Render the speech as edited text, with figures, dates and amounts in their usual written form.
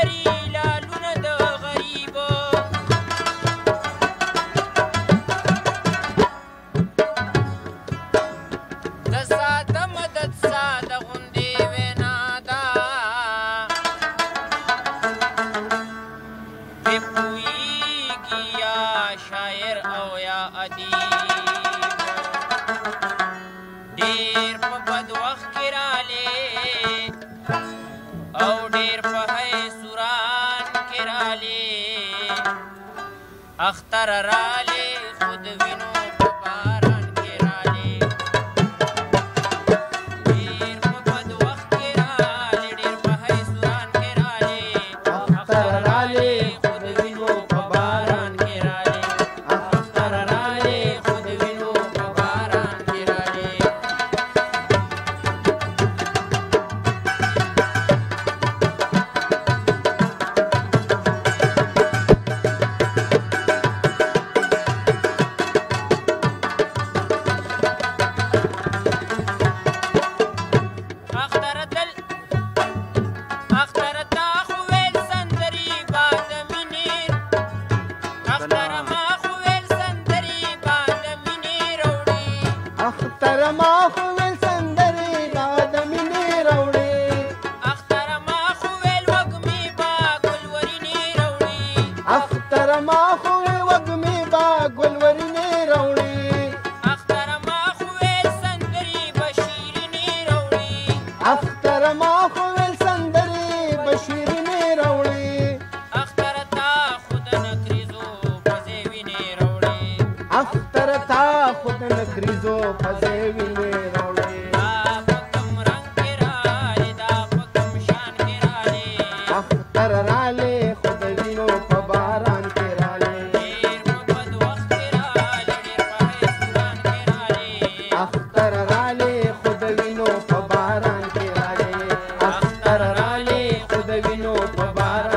لري لالونه د غریبو د ساده مدد ساده غوندې وینا ده بې پوهېږي یا شاعر او یا ادیب ډېر په بد وخت کې رالې او ډېر په حیثوران کې رالې اختر رالې خود وینو په باران کې رالې ډېر په بد وخت کې رالې ډېر په حیثوران کې رالې اختر رالې خود وینو په باران کې رالې اختر رالې خود وینو په باران کې رالې خود وینو په باران